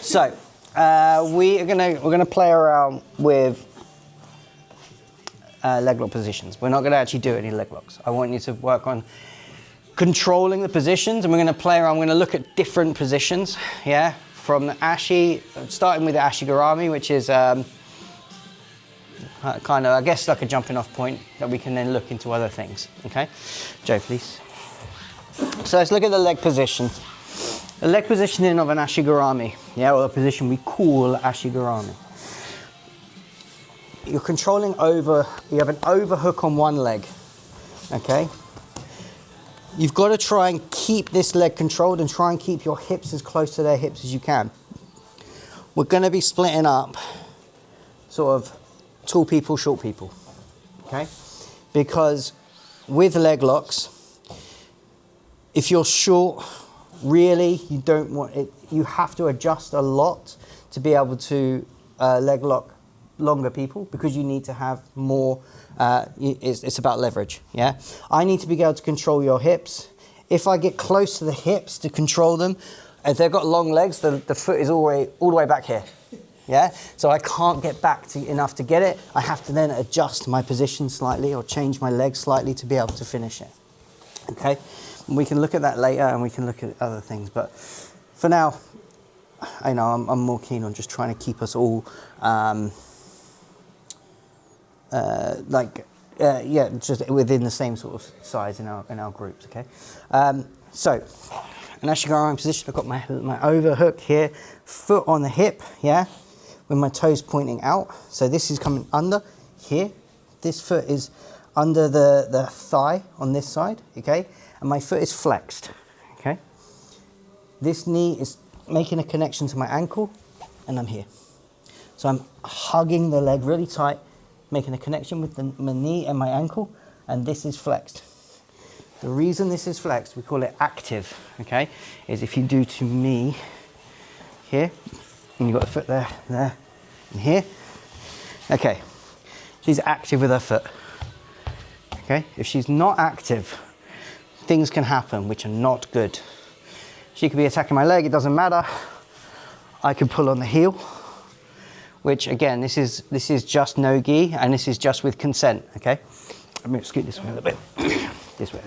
So we're gonna play around with leg lock positions. We're not gonna actually do any leg locks. I want you to work on controlling the positions, and we're gonna play around. We're gonna look at different positions, yeah? From the Ashi, starting with the Ashi Garami, which is kind of, I guess, like a jumping off point that we can then look into other things, okay? Joe, please. So let's look at the leg position. The leg positioning of an Ashi Garami, yeah, or the position we call Ashi Garami. You're controlling over, you have an overhook on one leg, okay? You've got to try and keep this leg controlled and try and keep your hips as close to their hips as you can. We're going to be splitting up sort of tall people, short people, okay? Because with leg locks, if you're short, really, you don't want it, you have to adjust a lot to be able to leg lock longer people, because you need to have more, it's about leverage, yeah? I need to be able to control your hips. If I get close to the hips to control them, if they've got long legs, the foot is all the way back here, yeah? So I can't get back enough to get it. I have to then adjust my position slightly or change my leg slightly to be able to finish it, okay? And we can look at that later, and we can look at other things, but for now, I know I'm more keen on just trying to keep us all yeah, just within the same sort of size in our groups, okay? So, an Ashi Garami position, I've got my overhook here, foot on the hip, yeah, with my toes pointing out. So this is coming under here. This foot is under the thigh on this side, okay? And my foot is flexed, okay? This knee is making a connection to my ankle, and I'm here. So I'm hugging the leg really tight, making a connection with my knee and my ankle, and this is flexed. The reason this is flexed, we call it active, okay, is if you do to me here, and you've got the foot there, and here, okay, she's active with her foot, okay? If she's not active, things can happen which are not good. She could be attacking my leg, it doesn't matter. I can pull on the heel, which again, this is just no gi, and this is just with consent, okay? I'm gonna scoot this way a little bit, this way.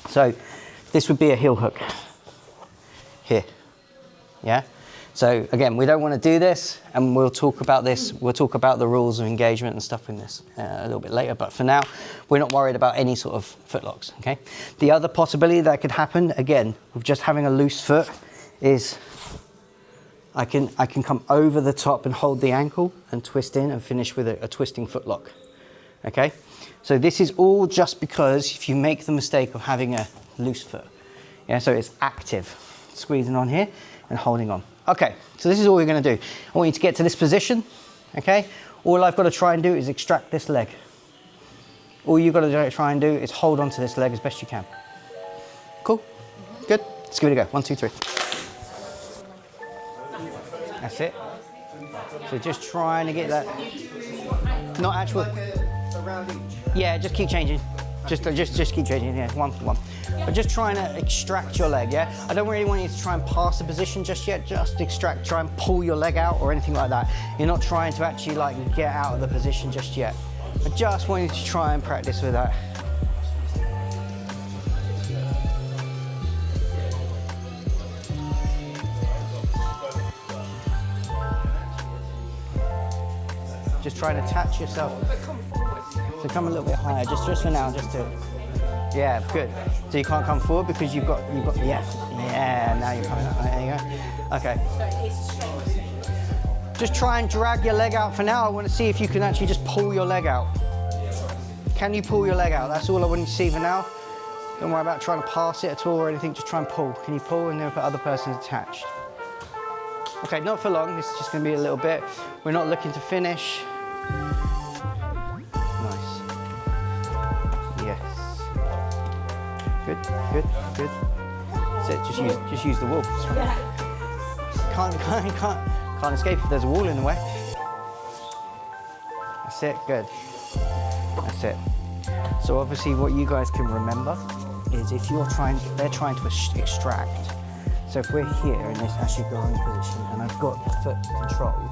So this would be a heel hook here, yeah? So again, we don't want to do this, and we'll talk about this, we'll talk about the rules of engagement and stuff in this a little bit later, but for now, we're not worried about any sort of foot locks, okay? The other possibility that could happen, again, with just having a loose foot, is I can come over the top and hold the ankle and twist in and finish with a twisting foot lock, okay? So this is all just because if you make the mistake of having a loose foot, yeah, so it's active, squeezing on here and holding on. Okay, so this is all we're gonna do. I want you to get to this position, okay? All I've got to try and do is extract this leg. All you've got to try and do is hold on to this leg as best you can. Cool? Good? Let's give it a go. 1, 2, 3. That's it. So just trying to get that, not actual. Yeah, just keep changing. Just keep changing, yeah, 1 for 1. But just trying to extract your leg, yeah? I don't really want you to try and pass the position just yet, just extract, try and pull your leg out or anything like that. You're not trying to actually like get out of the position just yet. I just want you to try and practice with that. Just try and attach yourself. So come a little bit higher, just for now, just to, yeah, good. So you can't come forward because you've got, yeah, now you're coming up, there you go. Okay. Just try and drag your leg out for now. I want to see if you can actually just pull your leg out. Can you pull your leg out? That's all I want you to see for now. Don't worry about trying to pass it at all or anything, just try and pull. Can you pull and then put other person's attached? Okay, not for long, this is just going to be a little bit. We're not looking to finish. Nice. Yes. Good, good, good. That's it, just use the wall. Can't escape if there's a wall in the way. That's it, good. That's it. So obviously what you guys can remember is if they're trying to extract. So if we're here in this Ashi position and I've got the foot controlled,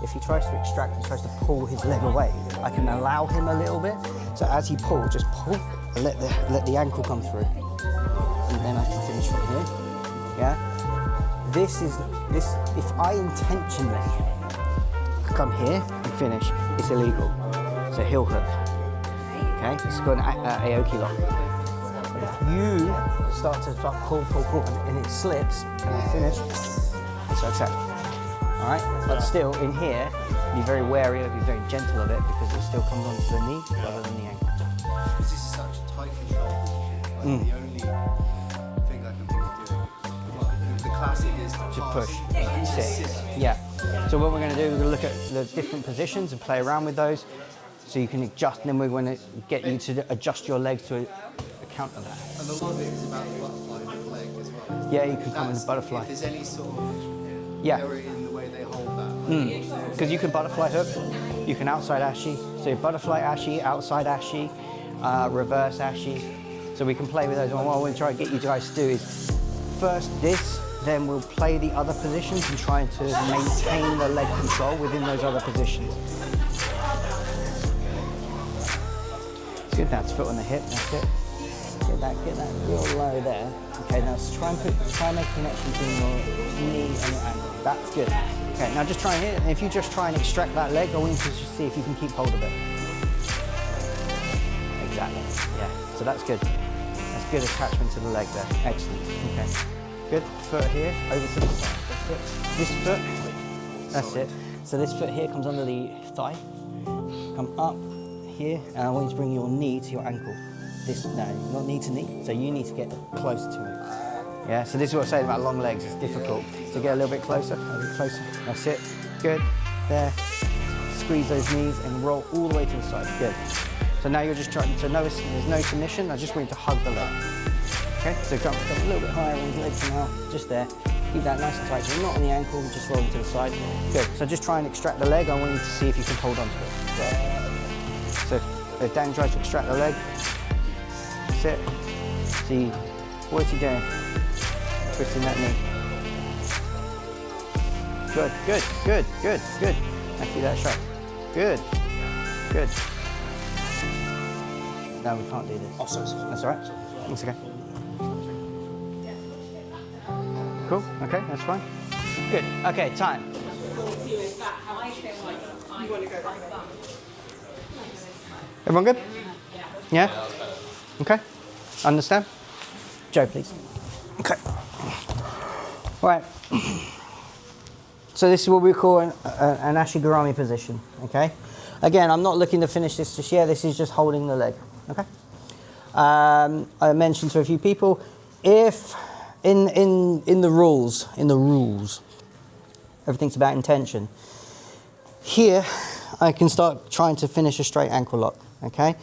if he tries to extract and tries to pull his leg away, I can allow him a little bit. So as he pulls, just pull and let the ankle come through. And then I can finish from here. Yeah? This, if I intentionally come here and finish, it's illegal. So heel hook. Okay? It's got an Aoki lock. But if you start to pull, and it slips, and I finish, so accept. Alright? But still, in here, be very wary of it, be very gentle of it, because it still comes onto the knee rather than the ankle. Because this is such a tight control, like the only thing I can think of doing, well, the classic is to push, sit. Yeah. So what we're going to do, we're going to look at the different positions and play around with those, so you can adjust, and then we're going to get you to adjust your legs to account for that. And a lot of it is about the butterfly of the leg as well. Yeah, you can come in butterfly. If there's any sort of error in the way they hold that. Because you can butterfly hook, you can outside Ashi, so you butterfly Ashi, outside Ashi, reverse Ashi. So we can play with those. And what I want to try and get you guys to do is first this, then we'll play the other positions and try to maintain the leg control within those other positions. It's good, that's foot on the hip, that's it. Get that real low there. Okay, now try and make a connection between your knee and your ankle. That's good. Okay, now just try and hit it. And if you just try and extract that leg, I want you to just see if you can keep hold of it. Exactly, yeah. So that's good. That's good attachment to the leg there. Excellent, okay. Good, foot here, over to the side. This foot, that's it. So this foot here comes under the thigh. Come up here, and I want you to bring your knee to your ankle. No, not knee to knee, so you need to get closer to it. Yeah, so this is what I say about long legs, it's difficult. So get a little bit closer, that's it. Good, there. Squeeze those knees and roll all the way to the side, good. So now you're just trying to notice there's no submission, I just want you to hug the leg. Okay, so come a little bit higher on the legs now, just there. Keep that nice and tight, so not on the ankle, just rolling to the side. Good, so just try and extract the leg, I want you to see if you can hold on to it. Good. So if Dan tries to extract the leg, that's it. See, what is he doing? Twisting that knee. Good, good, good, good, good. Now keep that straight. Good, good. No, we can't do this. Oh, sorry. That's all right. That's okay. Cool, okay, that's fine. Good, okay, time. Everyone good? Yeah? Okay, understand? Joe, please. Okay. All right. So this is what we call an Ashi position, okay? Again, I'm not looking to finish this just yet, this is just holding the leg, okay? I mentioned to a few people, if in the rules, everything's about intention. Here, I can start trying to finish a straight ankle lock, okay?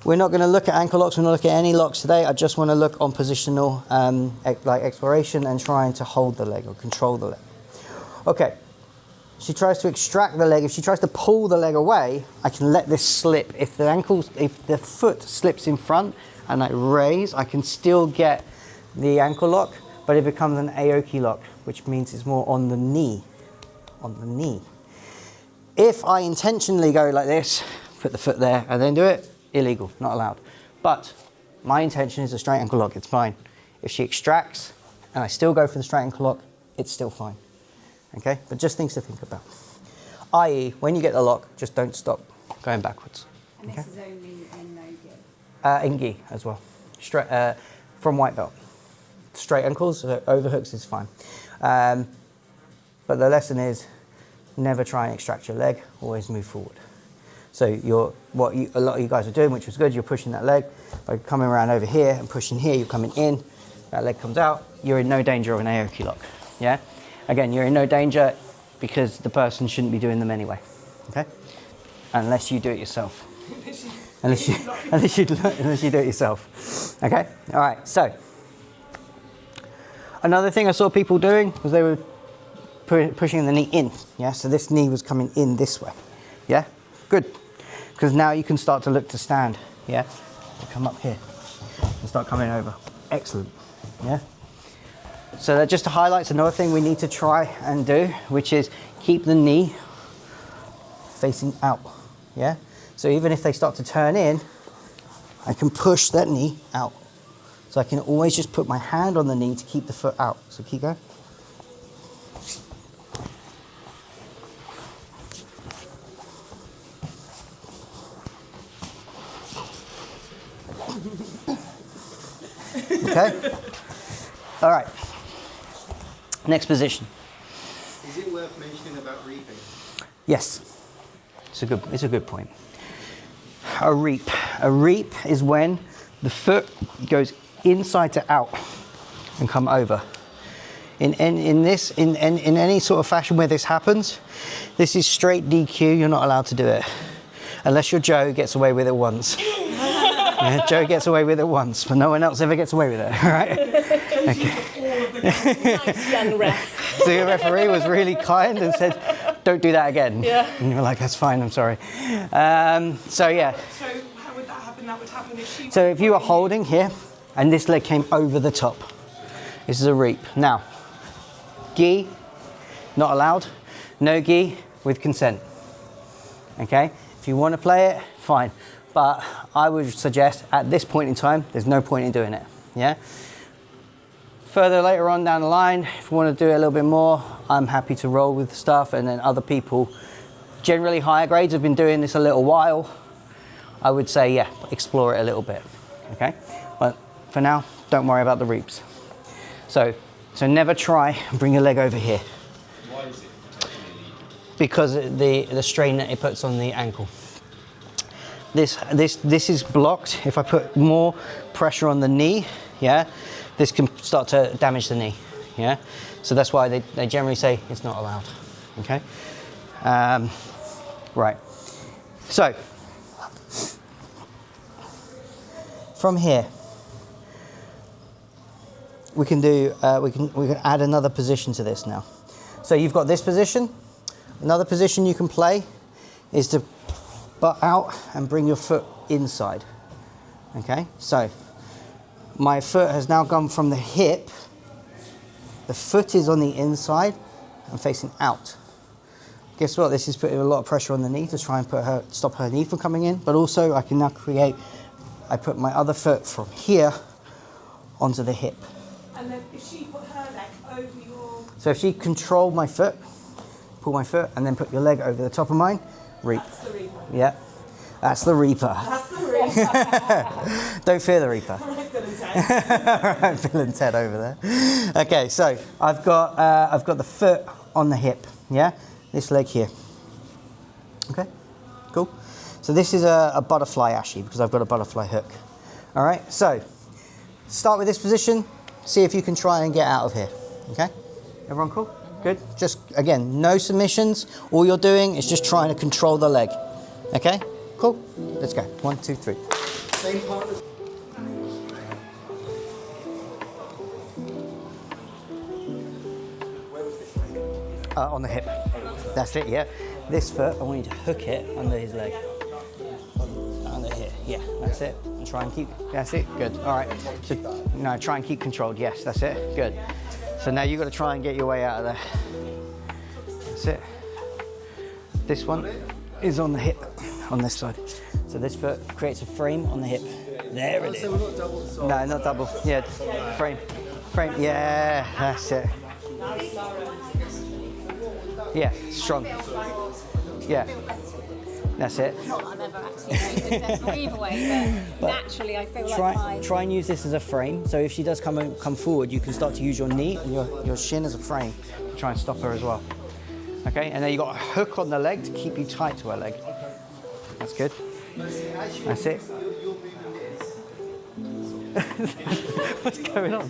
We're not going to look at ankle locks, we're not looking at any locks today. I just want to look on positional like exploration and trying to hold the leg or control the leg. Okay, she tries to extract the leg. If she tries to pull the leg away, I can let this slip. If the foot slips in front and I raise, I can still get the ankle lock, but it becomes an Aoki lock, which means it's more on the knee, If I intentionally go like this, put the foot there and then do it, illegal, not allowed. But my intention is a straight ankle lock, it's fine. If she extracts and I still go for the straight ankle lock, it's still fine. Okay, but just things to think about. I.e., when you get the lock, just don't stop going backwards. And this is only in no-gi? In gi as well, straight, from white belt. Straight ankles, overhooks is fine. But the lesson is, never try and extract your leg, always move forward. So a lot of you guys are doing, which was good, you're pushing that leg. By coming around over here and pushing here, you're coming in, that leg comes out, you're in no danger of an Aoki lock, yeah? Again, you're in no danger because the person shouldn't be doing them anyway, okay? Unless you do it yourself. unless you do it yourself, okay? All right, so. Another thing I saw people doing was they were pushing the knee in, yeah? So this knee was coming in this way, yeah? Good, because now you can start to look to stand, yeah? So come up here and start coming over. Excellent, yeah? So that just highlights another thing we need to try and do, which is keep the knee facing out, yeah? So even if they start to turn in, I can push that knee out. So I can always just put my hand on the knee to keep the foot out. So keep going. Okay. All right. Next position. Is it worth mentioning about reaping? Yes. It's a good point. A reap. A reap is when the foot goes inside to out and come over. In any sort of fashion where this happens, this is straight DQ. You're not allowed to do it unless your Joe gets away with it once. Yeah, Joe gets away with it once, but no one else ever gets away with it. All right? Okay. Nice young ref. So your referee was really kind and said, "Don't do that again." Yeah. And you were like, "That's fine. I'm sorry." So yeah. So how would that happen? That would happen if she. So if you were holding here, and this leg came over the top, this is a reap. Now, gi, not allowed. No gi with consent. Okay. If you want to play it, fine. But I would suggest at this point in time, there's no point in doing it. Yeah. Further later on down the line, if you want to do it a little bit more, I'm happy to roll with stuff. And then other people, generally higher grades, have been doing this a little while. I would say, yeah, explore it a little bit. Okay. But for now, don't worry about the reaps. So never try and bring your leg over here. Why is it? Because the strain that it puts on the ankle. This is blocked. If I put more pressure on the knee, yeah, this can start to damage the knee, yeah. So that's why they generally say it's not allowed. Okay. Right. So from here, we can do we can add another position to this now. So you've got this position. Another position you can play is to butt out and bring your foot inside. Okay, so my foot has now gone from the hip. The foot is on the inside and facing out. Guess what? This is putting a lot of pressure on the knee to try and stop her knee from coming in. But also, I can now I put my other foot from here onto the hip. And then if she put her leg over your. So if she controlled my foot, pull my foot, and then put your leg over the top of mine, reap. That's the reaper. Yeah, that's the reaper. That's the reaper. Don't fear the reaper. Bill and Ted. All right, Bill and Ted over there. Okay, so I've got the foot on the hip. Yeah, this leg here. Okay, cool. So this is a butterfly Ashi because I've got a butterfly hook. All right, so start with this position. See if you can try and get out of here. Okay, everyone cool? Good. Just again, no submissions. All you're doing is just trying to control the leg. Okay, cool. Let's go. 1, 2, 3. Same part as On the hip. That's it, yeah. This foot, I want you to hook it under his leg. Under here, yeah, that's it. And try and keep, that's it, good. All right, so, no, try and keep controlled, yes, that's it, good. So now you've got to try and get your way out of there. That's it. This one is on the hip, on this side. So this foot creates a frame on the hip. There it is. so we're not double side. No, not double, yeah, frame, yeah, that's it. Yeah, strong. Yeah, that's it. Not that I'm ever actually very successful either way, but naturally I feel like Try and use this as a frame. So if she does come forward, you can start to use your knee and your shin as a frame to try and stop her as well. Okay, and then you got a hook on the leg to keep you tight to her leg. That's good. That's it. What's going on?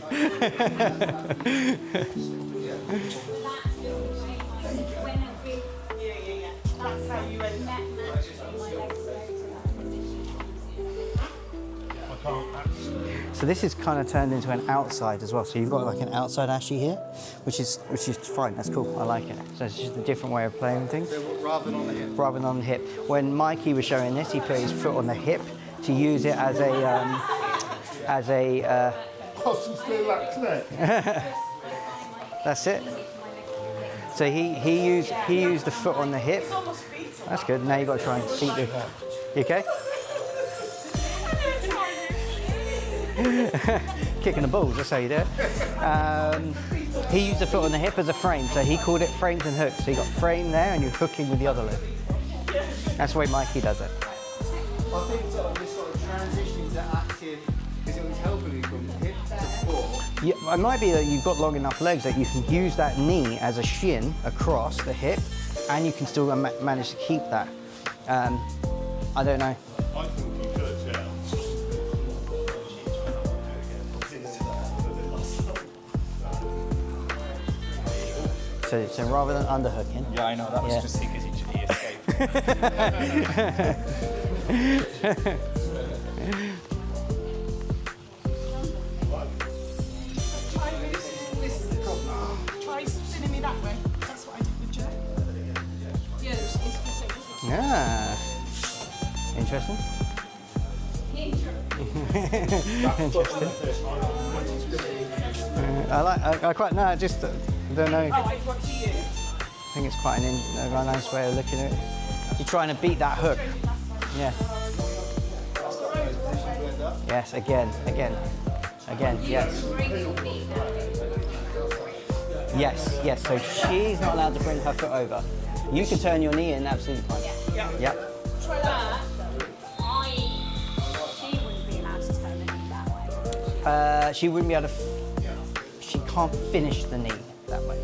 That's how you end up. So this is kind of turned into an outside as well. So you've got like an outside Ashi here, which is fine. That's cool. I like it. So it's just a different way of playing things. So rather than on the hip. Rather than on the hip. When Mikey was showing this, he put his foot on the hip to use it as a That's it. So he used the foot on the hip. It's almost beaten. That's good. Now you got to try and beat the. You okay? Kicking the balls. That's how you do it. He used the foot on the hip as a frame, so he called it frames and hooks. So you got frame there, and you're hooking with the other leg. That's the way Mikey does it. I think sort of this sort of transition to active, because it was helping you from hip to foot. Yeah, it might be that you've got long enough legs that you can use that knee as a shin across the hip, and you can still manage to keep that. I don't know. I think you could, yeah. So rather than underhooking. Yeah, I know, that was Yeah. just because he escaped. Try spinning me that way. That's what I did with Joe. Yeah, it's the same. Yeah. Interesting. I quite no. I just don't know. Oh, I want to you. I think it's quite a nice way of looking at it. You're trying to beat that hook. Yeah. Yes. Again. Yes. Yes. So she's not allowed to bring her foot over. You can turn your knee in absolutely fine. Yeah. Try that. She wouldn't be allowed to turn the knee that way. She wouldn't be able to. She can't finish the knee that way.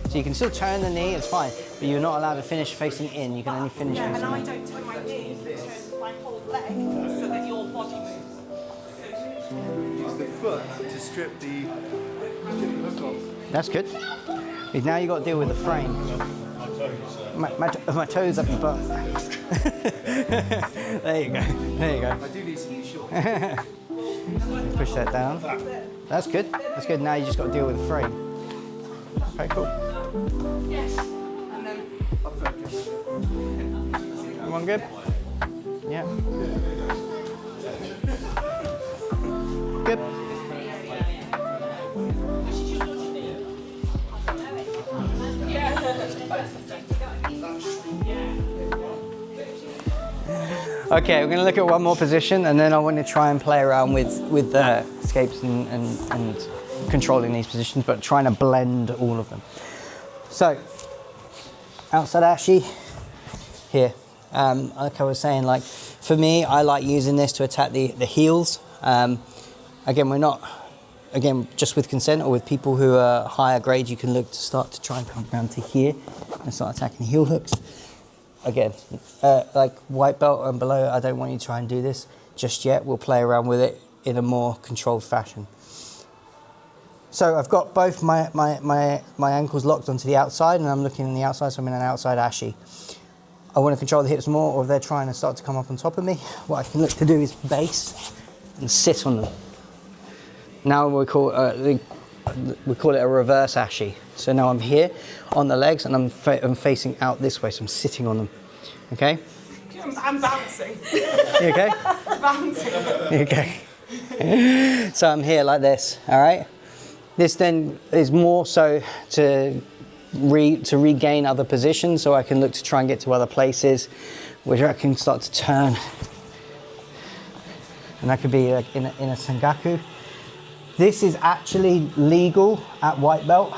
So you can still turn the knee, it's fine, but you're not allowed to finish facing in. You can only finish Yeah, and facing I in. don't turn my knee, I turn my whole leg so that your body moves. Use the foot to strip the hook off. That's good. Now you got to deal with the frame. My toes up your butt. There you go. I do need some new shorts. Push that down. That's good. Now you just got to deal with the frame. Okay, cool. Yes. And then Up focus. Everyone good? Yeah. Good. Okay, we're going to look at one more position, and then I want to try and play around with the escapes and controlling these positions, but trying to blend all of them. So, outside Ashi, here. Like I was saying, like for me, I like using this to attack the heels. Again, we're not, just with consent or with people who are higher grades, you can look to start to try and come down to here and start attacking heel hooks. Again, like white belt and below, I don't want you to try and do this just yet. We'll play around with it in a more controlled fashion. So I've got both my ankles locked onto the outside, and I'm looking in the outside, so I'm in an outside Ashi. I want to control the hips more, or if they're trying to start to come up on top of me, what I can look to do is base and sit on them. Now we call it a reverse Ashi. So now I'm here on the legs, and I'm facing out this way, so I'm sitting on them. Okay? I'm bouncing. You okay? Bouncing. You okay? So I'm here like this, all right? This then is more so to regain other positions, so I can look to try and get to other places where I can start to turn. And that could be like in a Sengaku. This is actually legal at white belt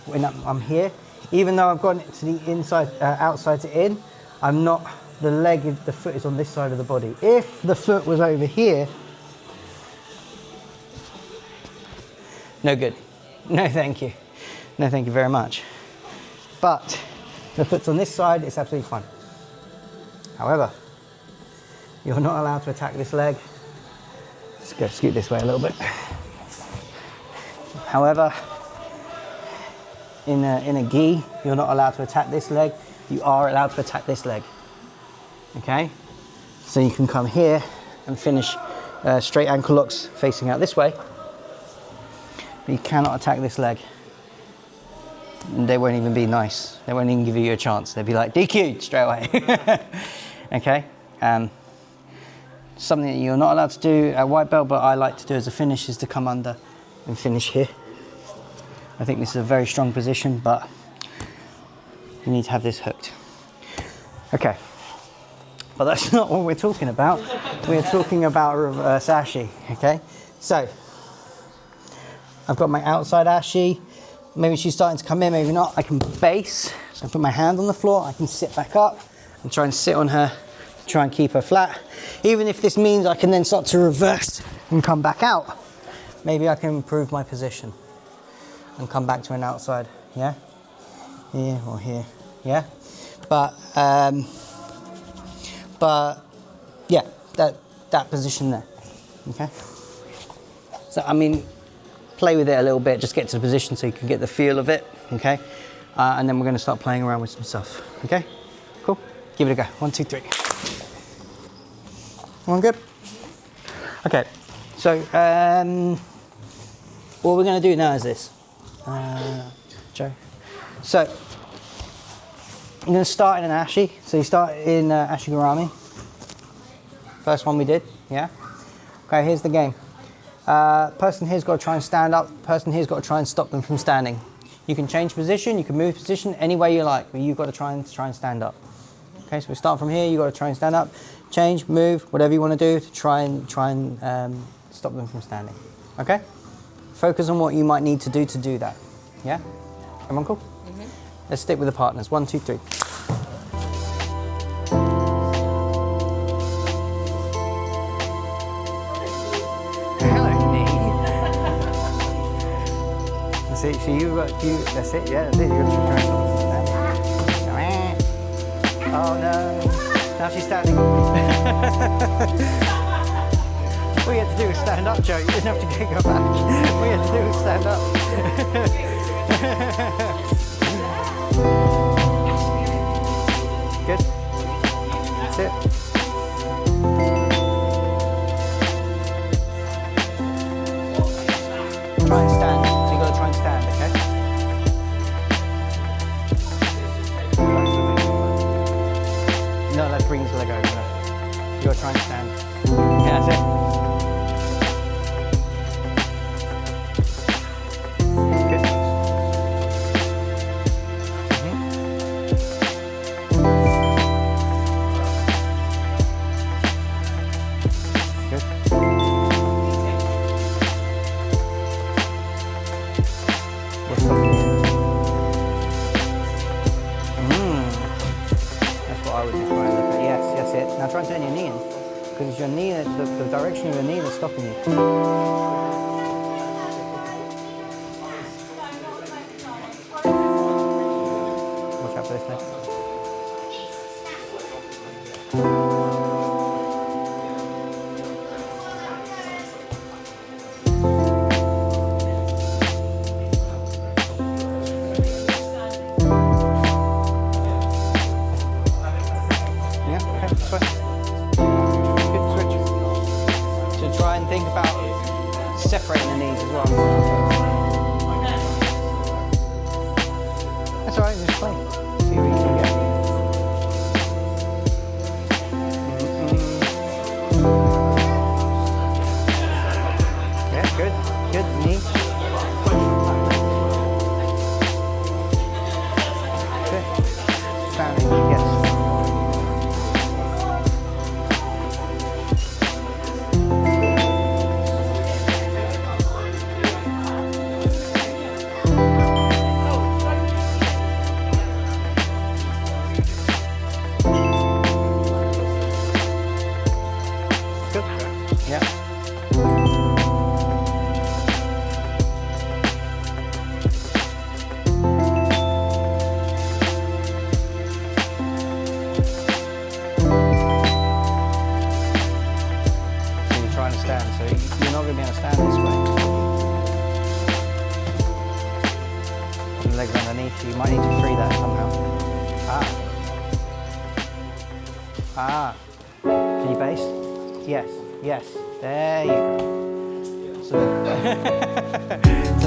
when I'm here. Even though I've gone to the inside, outside to in, I'm not, the foot is on this side of the body. If the foot was over here, no good. No thank you. No thank you very much. But the foot's on this side, it's absolutely fine. However, you're not allowed to attack this leg. Let's go scoot this way a little bit. However, in a gi, you're not allowed to attack this leg. You are allowed to attack this leg. Okay? So you can come here and finish straight ankle locks facing out this way. But you cannot attack this leg. And they won't even be nice. They won't even give you a chance. They'll be like, DQ'd straight away. Okay? Something that you're not allowed to do at white belt, but I like to do as a finish is to come under and finish here. I think this is a very strong position, but you need to have this hooked. Okay, but that's not what we're talking about. We're talking about reverse Ashi, okay? So, I've got my outside Ashi. Maybe she's starting to come in, maybe not. I can base, so I put my hand on the floor, I can sit back up and try and sit on her, try and keep her flat. Even if this means I can then start to reverse and come back out, maybe I can improve my position and come back to an outside, yeah? Here or here, yeah? But yeah, that position there, okay? So, I mean, play with it a little bit, just get to the position so you can get the feel of it, okay? And then we're gonna start playing around with some stuff, okay? Cool, give it a go. 1, 2, 3. One good? Okay, so what we're gonna do now is this. Joe. So, I'm gonna start in an Ashi. So you start in Ashigurami. First one we did, yeah? Okay, here's the game. Person here's got to try and stand up. Person here's got to try and stop them from standing. You can change position, you can move position any way you like, but you've got to try and stand up. Okay, so we start from here. You've got to try and stand up, change, move, whatever you want to do to try and stop them from standing. Okay, focus on what you might need to do that. Yeah, everyone cool? Mm-hmm. Let's stick with the partners. 1, 2, 3. See, so that's it, yeah, that's it. You're gonna try and oh no, now she's standing. All you had to do was stand up, Joe. You didn't have to go back. All you had to do was stand up. Good. That's it. Try and stand. Try and stand, okay? No, let's bring his leg over. You gotta try and stand. Yeah, that's it. Good. Good. That's what I would just try and look at. Yes, that's it. Now try and turn your knee in. Because it's your knee, the direction of your knee that's stopping you. Watch out for this leg. Think about separating the knees as well. That's alright, just play. See what you can get. Yeah, good. Good. Knee. Good. Standing, yes. Yeah. So you're trying to stand, so you're not going to be able to stand this way. And the legs underneath, you might need to free that somehow. Can you base? Yes, yes. There you go. So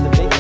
the big